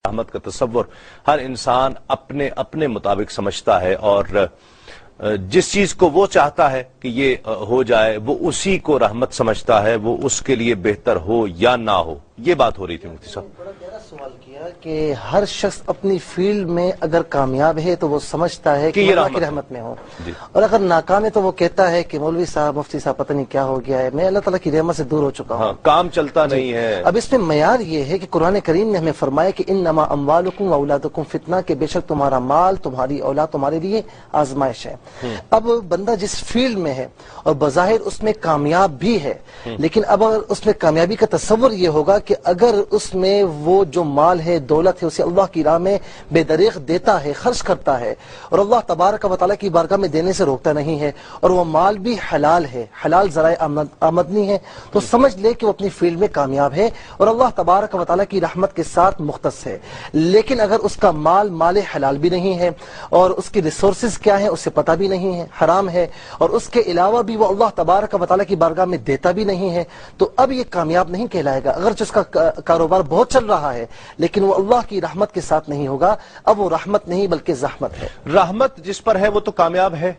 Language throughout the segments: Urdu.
رحمت کا تصور ہر انسان اپنے اپنے مطابق سمجھتا ہے، اور جس چیز کو وہ چاہتا ہے کہ یہ ہو جائے وہ اسی کو رحمت سمجھتا ہے، وہ اس کے لیے بہتر ہو یا نہ ہو۔ یہ بات ہو رہی تھی مفتی صاحب۔ بڑا گہرا سوال کیا کہ ہر شخص اپنی فیلڈ میں اگر کامیاب ہے تو وہ سمجھتا ہے کہ اللہ کی رحمت میں ہو، اور اگر ناکام ہے تو وہ کہتا ہے کہ مولوی صاحب، مفتی صاحب، پتہ نہیں کیا ہو گیا ہے، میں اللہ تعالیٰ کی رحمت سے دور ہو چکا ہوں، کام چلتا نہیں ہے۔ اب اس میں معیار یہ ہے کہ قرآن کریم نے ہمیں فرمایا کہ انما اموالکم واولادکم فتنہ، کہ بے شک تمہارا مال، تمہاری اولاد تمہارے لیے آزمائش ہے۔ اب بندہ جس فیلڈ میں ہے اور بظاہر اس میں کامیاب بھی ہے، لیکن اب اگر اس میں کامیابی کا تصور یہ ہوگا کہ اگر اس میں وہ جو مال ہے، دولت ہے، اسے اللہ کی راہ میں بے دریغ دیتا ہے، خرچ کرتا ہے، اور اللہ تبارک و تعالیٰ کی بارگاہ میں دینے سے روکتا نہیں ہے، اور وہ مال بھی حلال ہے، حلال ذرائع آمدنی ہے، تو سمجھ لے کہ وہ اپنی فیلڈ میں کامیاب ہے اور اللہ تبارک و تعالیٰ کی رحمت کے ساتھ مختص ہے۔ لیکن اگر اس کا مال حلال بھی نہیں ہے، اور اس کی ریسورسز کیا ہیں اسے پتہ بھی نہیں ہے، حرام ہے، اور اس کے علاوہ بھی وہ اللہ تبارک و تعالیٰ کی بارگاہ میں دیتا بھی نہیں ہے، تو اب یہ کامیاب نہیں کہلائے گا۔ اگرچہ اس کا کاروبار بہت چل رہا ہے لیکن وہ اللہ کی رحمت کے ساتھ نہیں ہوگا، اب وہ رحمت نہیں بلکہ زحمت ہے۔ رحمت جس پر ہے وہ تو کامیاب ہے،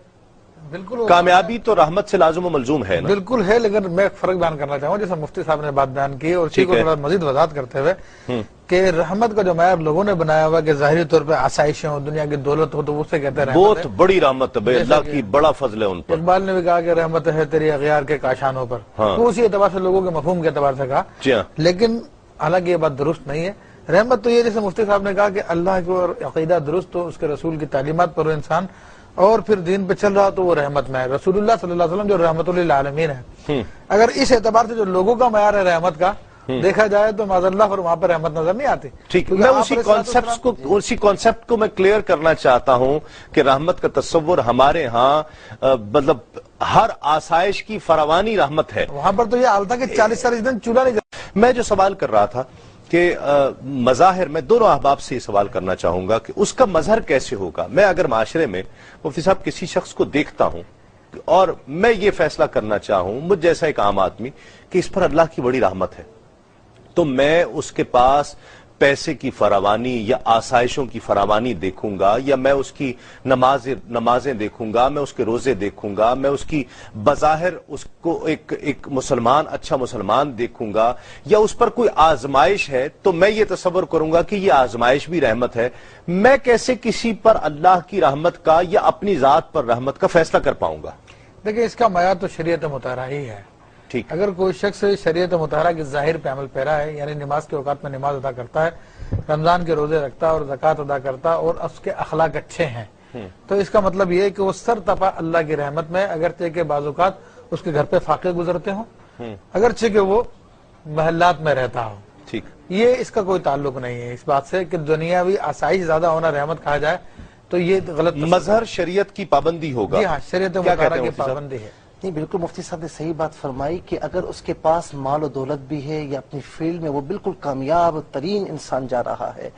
بالکل کامیابی تو رحمت سے لازم و ملزوم ہے نا۔ بالکل ہے، لیکن میں ایک فرق بیان کرنا چاہوں جیسا مفتی صاحب نے بات بیان کی، اور اسی کو تھوڑا مزید وضاحت کرتے ہوئے کہ رحمت کا جو معیار لوگوں نے بنایا ہوا کہ ظاہری طور پہ آسائشیں ہو، دنیا کی دولت ہو، تو وہ سے کہتے ہیں رحمت بہت بڑی رحمت ہے، اللہ کی بڑا فضل ہے ان پر۔ اقبال نے بھی کہا کہ رحمت ہے تیری اغیار کے کاشانوں پر، تو اسی اعتبار سے لوگوں کے مفہوم کے اعتبار سے کہا، لیکن حالانکہ یہ بات درست نہیں ہے۔ رحمت تو یہ جیسے مفتی صاحب نے کہا کہ اللہ کو عقیدہ درست ہو، اس کے رسول کی تعلیمات پر ہو انسان، اور پھر دین پہ چل رہا تو وہ رحمت میں ہے۔ رسول اللہ صلی اللہ علیہ وسلم جو رحمت للعالمین ہے، اگر اس اعتبار سے جو لوگوں کا معیار ہے رحمت کا دیکھا جائے تو معاذ اللہ پر وہاں پر رحمت نظر نہیں آتی۔ ٹھیک، میں اسی کانسیپٹ کو میں کلیئر کرنا چاہتا ہوں کہ رحمت کا تصور ہمارے ہاں مطلب ہر آسائش کی فراوانی رحمت ہے، وہاں پر تو یہ حال تھا کہ 40 دن چولہا نہیں جلتا۔ میں جو سوال کر رہا تھا کہ مظاہر، میں دونوں احباب سے یہ سوال کرنا چاہوں گا کہ اس کا مظہر کیسے ہوگا۔ میں اگر معاشرے میں مفتی صاحب کسی شخص کو دیکھتا ہوں اور میں یہ فیصلہ کرنا چاہوں، مجھ جیسا ایک عام آدمی، کہ اس پر اللہ کی بڑی رحمت ہے، تو میں اس کے پاس پیسے کی فراوانی یا آسائشوں کی فراوانی دیکھوں گا، یا میں اس کی نمازیں دیکھوں گا، میں اس کے روزے دیکھوں گا، میں اس کی بظاہر اس کو ایک مسلمان، اچھا مسلمان دیکھوں گا، یا اس پر کوئی آزمائش ہے تو میں یہ تصور کروں گا کہ یہ آزمائش بھی رحمت ہے۔ میں کیسے کسی پر اللہ کی رحمت کا یا اپنی ذات پر رحمت کا فیصلہ کر پاؤں گا؟ دیکھیں، اس کا معیار تو شریعت مطہرہ ہی ہے۔ اگر کوئی شخص شریعت مطہرہ کے ظاہر پہ عمل پیرا ہے، یعنی نماز کے اوقات میں نماز ادا کرتا ہے، رمضان کے روزے رکھتا ہے اور زکوٰۃ ادا کرتا ہے، اور اس کے اخلاق اچھے ہیں، تو اس کا مطلب یہ ہے کہ وہ سر تپا اللہ کی رحمت میں، اگرچہ کہ بعض اوقات اس کے گھر پہ فاقے گزرتے ہوں، اگرچہ کہ وہ محلات میں رہتا ہو، یہ اس کا کوئی تعلق نہیں ہے اس بات سے کہ دنیاوی آسائش زیادہ ہونا رحمت کہا جائے، تو یہ غلط مظہر شریعت کی پابندی ہوگا۔ جی ہاں، شریعت مطہرہ کی پابندی ہے۔ نہیں، بالکل مفتی صاحب نے صحیح بات فرمائی کہ اگر اس کے پاس مال و دولت بھی ہے یا اپنی فیلڈ میں وہ بالکل کامیاب ترین انسان جا رہا ہے،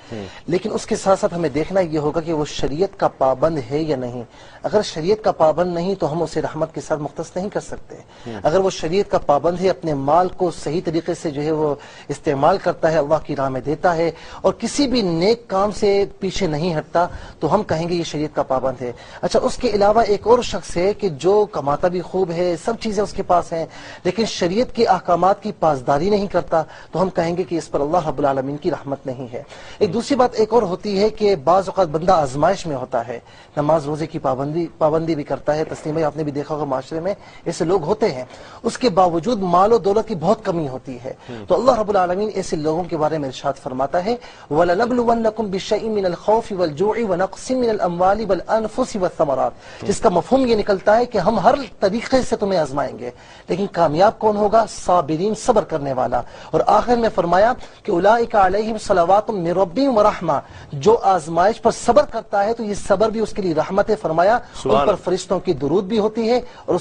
لیکن اس کے ساتھ ساتھ ہمیں دیکھنا یہ ہوگا کہ وہ شریعت کا پابند ہے یا نہیں۔ اگر شریعت کا پابند نہیں تو ہم اسے رحمت کے ساتھ مختص نہیں کر سکتے۔ اگر وہ شریعت کا پابند ہے، اپنے مال کو صحیح طریقے سے جو ہے وہ استعمال کرتا ہے، اللہ کی راہ میں دیتا ہے، اور کسی بھی نیک کام سے پیچھے نہیں ہٹتا، تو ہم کہیں گے یہ شریعت کا پابند ہے۔ اچھا، اس کے علاوہ ایک اور شخص ہے کہ جو کماتا بھی خوب ہے، سب چیزیں اس کے پاس ہیں، لیکن شریعت کے احکامات کی پاسداری نہیں کرتا، تو ہم کہیں گے کہ اس پر اللہ رب العالمین کی رحمت نہیں ہے۔ ایک دوسری بات ایک اور ہوتی ہے کہ بعض اوقات بندہ آزمائش میں ہوتا ہے، نماز روزے کی پابندی بھی کرتا ہے، تسلیم بھائی آپ نے بھی دیکھا ہوگا معاشرے میں ایسے لوگ ہوتے ہیں، اس کے باوجود مال و دولت کی بہت کمی ہوتی ہے، تو اللہ رب العالمین ایسے لوگوں کے بارے میں ارشاد فرماتا ہے وَلَنَبْلُوَنَّكُمْ بِشَيْءٍ مِّنَ الْخَوْفِ وَالْجُوعِ وَنَقْصٍ مِّنَ الْأَمْوَالِ وَالْأَنفُسِ وَالثَّمَرَاتِ، جس کا مفہوم یہ نکلتا ہے کہ ہم ہر طریقے سے تمہیں آزمائیں گے، لیکن کامیاب کون ہوگا؟ صابرین، صبر کرنے والا۔ اور آخر میں فرمایا کہ اولئک علیہم صلوات من ربہم ورحمہ، جو آزمائش پر صبر کرتا ہے تو یہ صبر بھی اس کے لیے رحمت ہے، فرمایا ان پر فرشتوں کی درود بھی ہوتی ہے اور اس